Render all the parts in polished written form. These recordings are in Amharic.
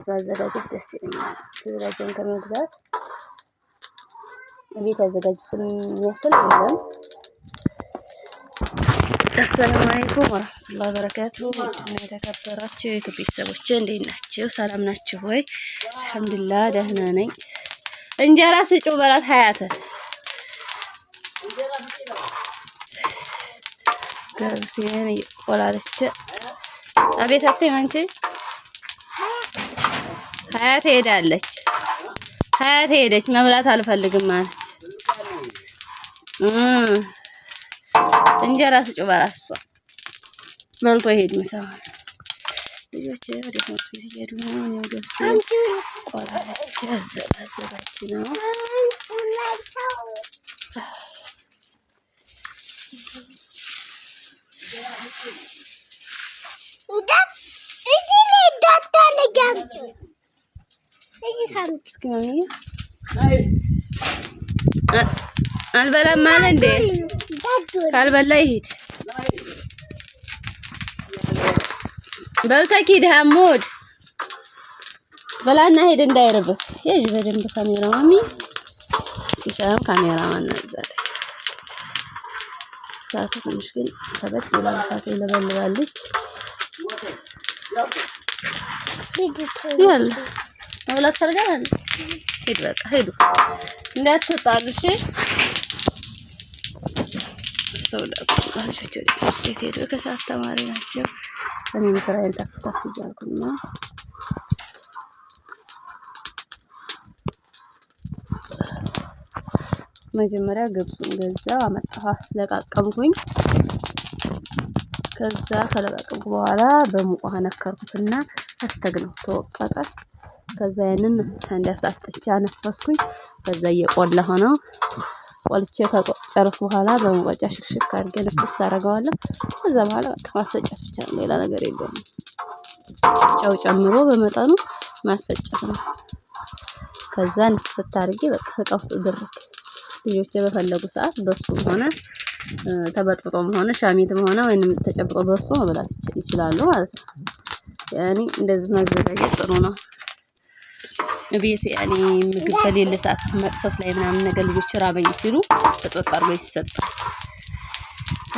ማዘጋጀት ደስ ይለኛል። ተዘጋጀን ከመግዛት ቤት ያዘጋጁትን የሚያክል የለም። አሰላሙ አለይኩም ወራህመቱላሂ ወበረካቱሁ። እና የተከበራችሁ የዩቲዩብ ቤተሰቦቼ እንዴት ናችሁ? ሰላም ናችሁ ወይ? አልሐምዱሊላህ ደህና ነኝ። እንጀራ ስጪው በላት ሀያትን ገብሴን እየቆላለች አቤት አትይም አንቺ ሀያት ሄዳለች። ሀያት ሄደች መብላት አልፈልግም ማለት እንጀራ ስጪው በላት እሷ በልቶ ይሄድ ምሳው። ልጆቼ ወደ ትምህርት ቤት እየሄዱ ነው። እኔው ገብሴን ቆላለች አዘጋጅ ነው። አልበላም አለ እንዴ? ካልበላ ይሄድ በልተህ ሂድ ሐሙድ በላና ሄድ እንዳይርብህ። ይሄ በደንብ ካሜራ ማሚ ይሰራም ካሜራ ማናዛለ ሰዓቱ ትንሽ ግን ከበድ ይላል። ሰዓቱ ይለበልባለች። ያለ መብላት ፈልጋለህ? ሂድ በቃ ሂዱ እንዳትጣሉ እሺ። ልጆች ወደ ትምህርት ቤት ሄዱ። ከሰዓት ተማሪ ናቸው። እኔም ስራዬን ጠፍ እያልኩኝ ነው። መጀመሪያ ገብሱን ገዛው አመጣሁ ለቃቀምኩኝ። ከዛ ከለቃቀምኩ በኋላ በሙቅ ውሃ ነከርኩትና አስተግነው ተወቀጠ። ከዛ ያንን እንዳፍታስተቻ ነፈስኩኝ። ከዛ እየቆላሁ ነው። ቆልቼ ከጨረስኩ በኋላ በሙቀጫ ሽክሽክ አድርጌ ነፍስ አደርገዋለሁ። ከዛ በኋላ በቃ ማስፈጨት ብቻ ነው፣ ሌላ ነገር የለውም። ጨው ጨምሮ በመጠኑ ማስፈጨት ነው። ከዛ ንፍት አድርጌ በቃ እቃ ውስጥ ድርክ ልጆቼ በፈለጉ ሰዓት በሱም ሆነ ተበጥብጦም ሆነ ሻሚትም ሆነ ወይንም ተጨብጦ በሱ መብላት ይችላሉ ማለት ነው። ያኔ እንደዚህ ማዘጋጀት ጥሩ ነው። ቤት ያኔ ምግብ በሌለ ሰዓት መቅሰስ ላይ ምናምን ነገር ልጆች ራበኝ ሲሉ ተጠጣ አድርጎ ይሰጣል።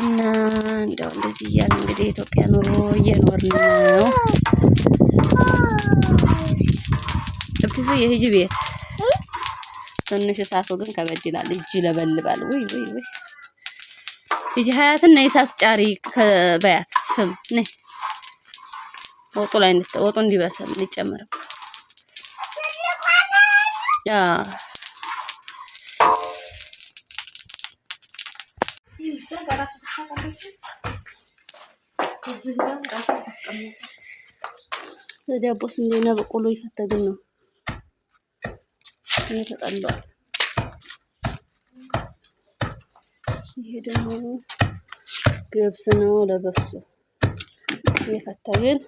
እና እንደው እንደዚህ እያለ እንግዲህ ኢትዮጵያ ኑሮ እየኖርን ነው። እብትሱ የሂጂ ቤት ትንሽ እሳቱ ግን ከበድ ይላል። እጅ ለበልባል። ወይ ወይ ወይ ልጅ ሀያትና የእሳት ጫሪ ከበያት ፍም ነይ ወጡ ላይ ወጡ እንዲበሰል እንጨምር። ያ ዳቦስ እንደና በቆሎ ይፈተግን ነው ተጠሏል። ይሄ ደግሞ ገብስ ነው ለበሱ የፈተግን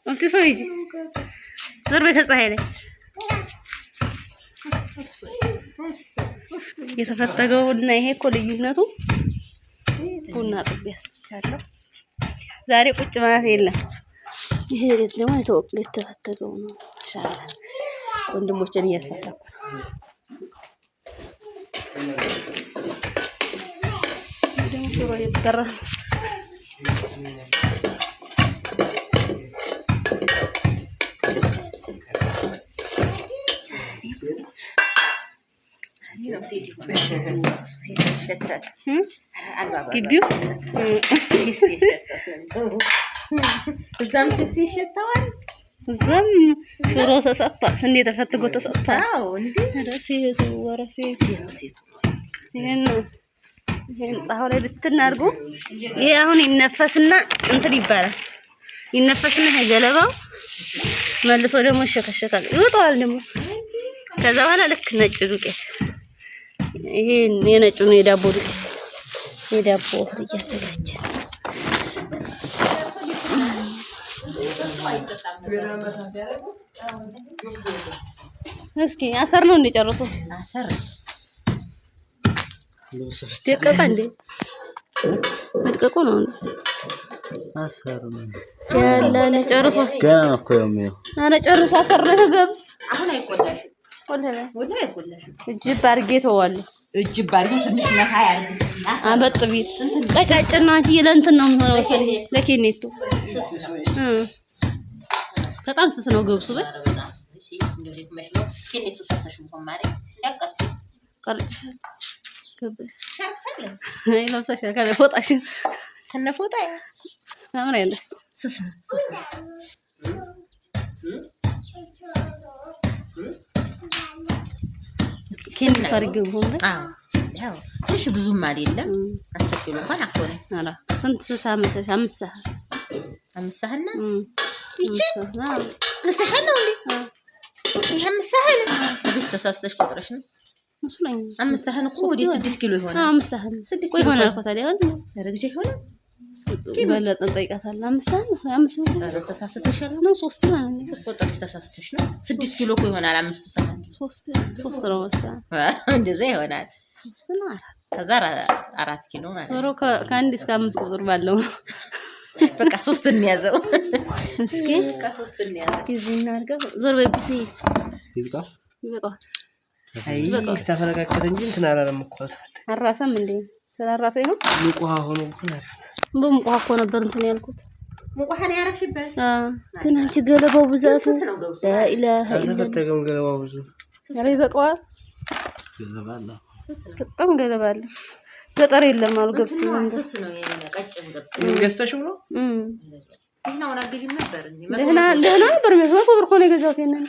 አንተ ሰው ይጂ ዞር በይ ከፀሐይ ላይ የተፈተገው እና ይሄ እኮ ልዩነቱ ቡና ጥብ ያስጥቻለሁ። ዛሬ ቁጭ ማለት የለም። ይሄ ደግሞ የተፈተገው ነው። ማሻአላ ወንድሞችን እያስፈታኩ ደግሞ ሹሮ እየተሰራ ግቢው እዛም ሲሸታዋል እዛም ሹሮ ተሰጥቷል። ስንዴ ተፈትጎ ተሰጥቷል። አዎ እንዴ ረሲቱ ወረሲቱ ሴቱ ይሄን ፀሐው ላይ ብትናርጉ ይሄ አሁን ይነፈስና እንትን ይባላል። ይነፈስና ገለባው መልሶ ደግሞ ይሸከሸካል፣ ይወጣዋል ደግሞ። ከዛ በኋላ ልክ ነጭ ዱቄት ይሄ የነጩ ነው የዳቦ ዱቄት የዳቦ እያዘጋጀ እስኪ አሰር ነው እንደጨረሰው አሰር ደቀቀ እንዴ ደቀቁ ነው አሰሩም ያለ ጨርሶ ገና ነው እኮ የሚለው አረ ጨርሶ አሰረተ ገብስ አሁን አይቆላሽም ወላሂ አይቆላሽም እጅብ አድርጌ ተዋለሁ እጅብ አድርጌ ትንሽ ነካ ያርግስ አበጥቢ ቀጫጭና አንቺ ለእንትን ነው የሚሆነው ለኬኔቶ በጣም ስስ ነው ገብሱ በይ እሺ እንደዚህ መስሎ ኬኔቶ ሰርተሽ እንኳን ማሪ ያቀርጥ ቀርጭ ገብስ ሻርፕሰለስ አይ ለብሰሽ ካለ ፎጣሽ ከነፎጣ ታምራ ያለሽ ስስ ኬኔቶ አድርጌው ሆነ ያው ትንሽ ብዙም አይደለም 10 ኪሎ እንኳን አኮነ አላ ስንት ሳመሰሽ 5 ሰዓት 5 ሰዓት ነው ይቺ ገዝተሻል ነው እንዴ ይሄ 5 ሰዓት ነው ተሳስተሽ ቁጥርሽ ነው መስሎኝ 5 ሰዓት እኮ ወደ 6 ኪሎ ይሆናል 5 ሰዓት 6 ኪሎ ይሆናል እኮ ታዲያ ረግጄ ይሆናል በለጠ ጠይቃታለሁ 5 ሰዓት ነው 5 ነው ተሳስተሻል ነው 3 ማለት ነው ቁጥርሽ ተሳስተሽ ነው 6 ኪሎ እኮ ይሆናል 5 ሰዓት 3 ነው መሰለኝ እንደዛ ይሆናል 3 ነው 4 ከዛ 4 ኪሎ ማለት ዞሮ ከአንድ እስከ 5 ቁጥር ባለው በቃ 3 እንያዘው እስኪ በቃ 3 እንያዘው እስኪ ዝናርገው ዞር በቢሲ ይብቃ ይበቃ አይ ተፈረካከተ እንጂ እንትን አላለም እኮ ተፈተ አራሰም እንዴ ስላራሰ ይሁን ሙቋ ሆኖ እንኳን በሙቋ እኮ ነበር እንትን ያልኩት ሙቋ ነው ያረክሽበት ግን አንቺ ገለባው ብዛቱ ላኢላሃ ኢላ ተገም ገለባው ብዙ ኧረ ይበቃዋል ገለባላ በጣም ገለባል ገጠር የለም አሉ ገብስ ስስ ነው የኔ ቀጭን ገብስ ገዝተሽው ነው ይሄን አሁን አግዥም ነበር እንዴ ደህና ነበር መቶ ብር እኮ ነው የገዛሁት የነን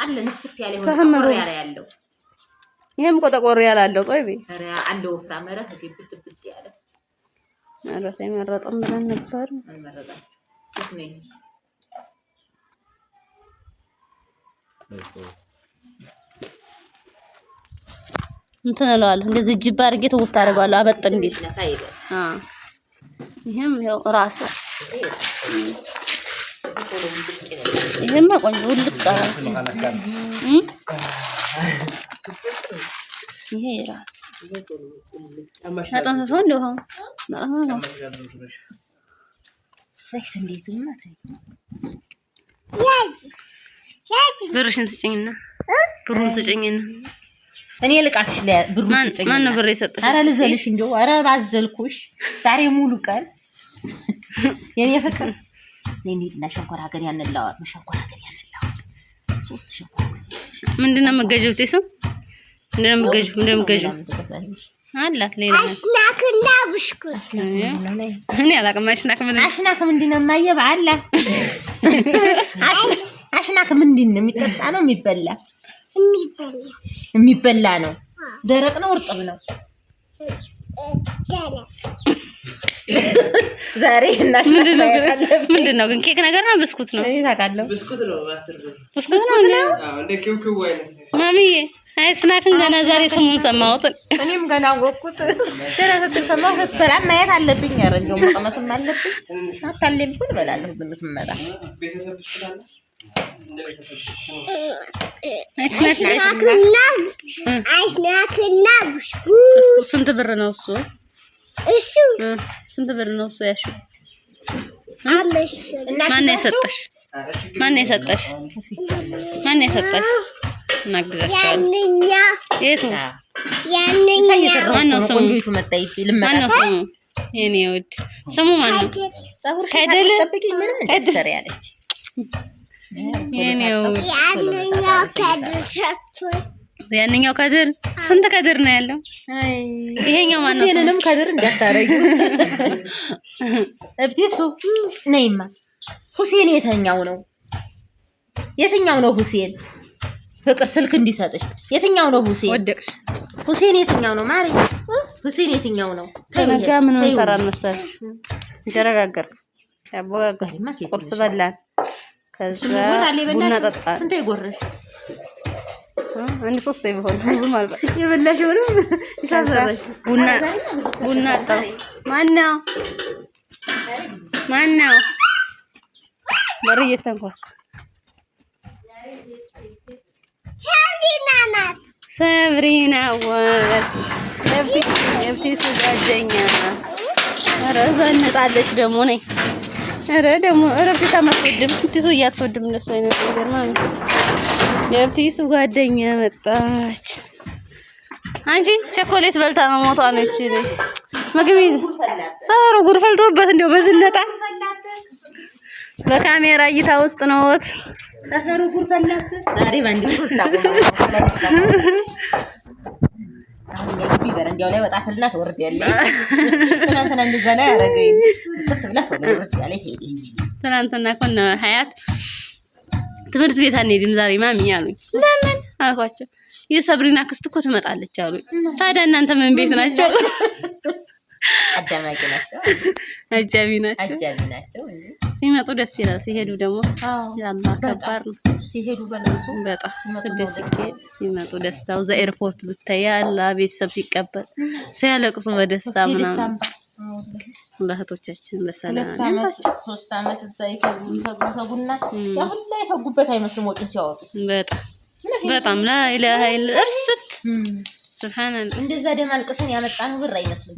አለ ንፍት ያለ ሆነ ቆር ያለው ይሄም ቆጠቆር ያላለው ጦይቤ ኧረ አለው ፍራመረ ከትብት ያለ ኧረ ተመረጠም ብለን ነበር አልመረጣችሁ ስስ ነው እንትን እለዋለሁ እንደዚህ ጅባ አድርጌ ተውት አደርገዋለሁ አበጥ እንዴ ይሄም ያው ራስ ይሄም ቆንጆ ልቅ ይሄ ራስ አጣን ሰው እንደው ሴክስ እንዴት ነው ብርሽን ስጭኝና ብሩን ስጭኝና እኔ ልቃክሽ ላይ ብሩን ስጭኝና ማን ነው ብር የሰጠሽ? አረ ልዘልሽ እንደው አረ ባዘልኩሽ ዛሬ ሙሉ ቀን የኔ ፍቅር ለኔና ሸንኮራ ሀገር ያንላዋል ሸንኮራ ሀገር ያንላዋል 3 ሸንኮራ ምንድነው መገጀው ተሰው ምንድነው መገጀው አላት ሌላ አሽናክና ብስኩት እኔ አላውቅም አሽናክ ምንድነው ማየ ባላ አሽናክ ምንድነው የሚጠጣ ነው የሚበላ ነው ደረቅ ነው እርጥብ ነው ዛሬ እናሽ ምንድነው ግን ኬክ ነገር ነው ብስኩት ነው እኔ ታውቃለሁ ብስኩት ነው ብስኩት ነው አዎ እንደ ኪውኪው አይነት ማሚዬ አይ ስናክን ገና ዛሬ ስሙን ሰማሁት እኔም ገና ወቁት ደረሰት ሰማሁት በላ ማየት አለብኝ ያረጀው መቀመስም አለብኝ አታለም ሁሉ በላለሁ ብንስመጣ ቤተሰብ ብስኩት አለ አሽናክና ብስኩት እሱ ስንት ብር ነው እሱ ስንት ብር ነው እሱ ያሹ ማን የሰጠሽ እናግዛቸዋለን የቱ ማነው ስሙ የኔ ውድ ስሙ ማነው ከድል ያለች የኔ ውድ ያንኛው ከድር ስንት ከድር ነው ያለው ይሄኛው ማነው ሁሴንንም ከድር እንዳታረጊ እብቲሱ ነይማ ሁሴን የትኛው ነው ሁሴን ፍቅር ስልክ እንዲሰጥሽ የትኛው ነው ሁሴን ወደቅሽ ሁሴን የትኛው ነው ማሪ ሁሴን የትኛው ነው ተነጋ ምን እንሰራን መሰለሽ እንጀራ ጋገር ያቦጋገር ቁርስ በላን ከዛ ቡና ጠጣን ስንት ይጎርሽ አንድ 3 ይሆን ብዙ ማለት የበላሽውንም ይሳሰራሽ ቡና ጠጣ ማነው በር እየተንኳኳ ሰብሪና ወት የብቲሱ ጓደኛ ኧረ ዘንጣለች ደግሞ ነኝ። ኧረ ደግሞ እረፍት አትወድም ብቲሱ እያትወድም እንደሱ አይነት ነገር ማለት የብቲሱ ጓደኛ መጣች። አንቺ ቸኮሌት በልታ ነው ሞቷ ነው እቺ ልጅ ምግብ ይዝ ሰሩ ጉድ ፈልቶበት እንደው በዝነጣ በካሜራ እይታ ውስጥ ነው ወት ሰፈሩ ጉድ ፈላበት ዛሬ ባንዲ ጉድ ታቆመው ያግቢ በረንዳው ላይ ወጣትና ተወርድ ያለ ትናንትና እንደዛ ነው ያረገኝ ትብላ ተወርድ ያለ ሄደች። ትናንትና ኮነ ሀያት ትምህርት ቤት አንሄድም ዛሬ ማሚ አሉኝ። ለምን አልኳቸው። የሰብሪና ክስት እኮ ትመጣለች አሉኝ። ታዲያ እናንተ ምን ቤት ናቸው? አዳማቂ ናቸው፣ አጃቢ ናቸው። ሲመጡ ደስ ይላል፣ ሲሄዱ ደግሞ ያላ ከባድ ነው። ሲሄዱ በነሱ በጣም ስደት ሲመጡ ደስታው ዘ ኤርፖርት ብታይ ያላ ቤተሰብ ሲቀበል ሲያለቅሱ በደስታ ምናምን ለእህቶቻችን በሰላም ያንታቸው 3 አመት እዛ ይፈጉና ያሁላ ይፈጉበት አይመስልም ወጡን ሲያወጡ በጣም ለኢላሃ ኢላ እርስት ሱብሃንአላህ እንደዛ ደም አልቅሰን ያመጣነው ብር አይመስልም።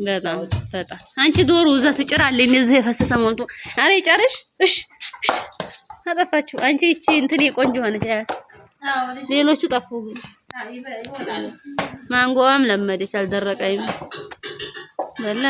በጣም አንቺ ዶሮ እዛ ትጭራለች እንደዚህ የፈሰሰ ሞልቶ አሬ ጨርሽ እሺ አጠፋችሁ። አንቺ እቺ እንትን ቆንጆ ሆነች አይደል? ሌሎቹ ጠፉ ግን ማንጎዋም ለመደች አልደረቀኝም በላ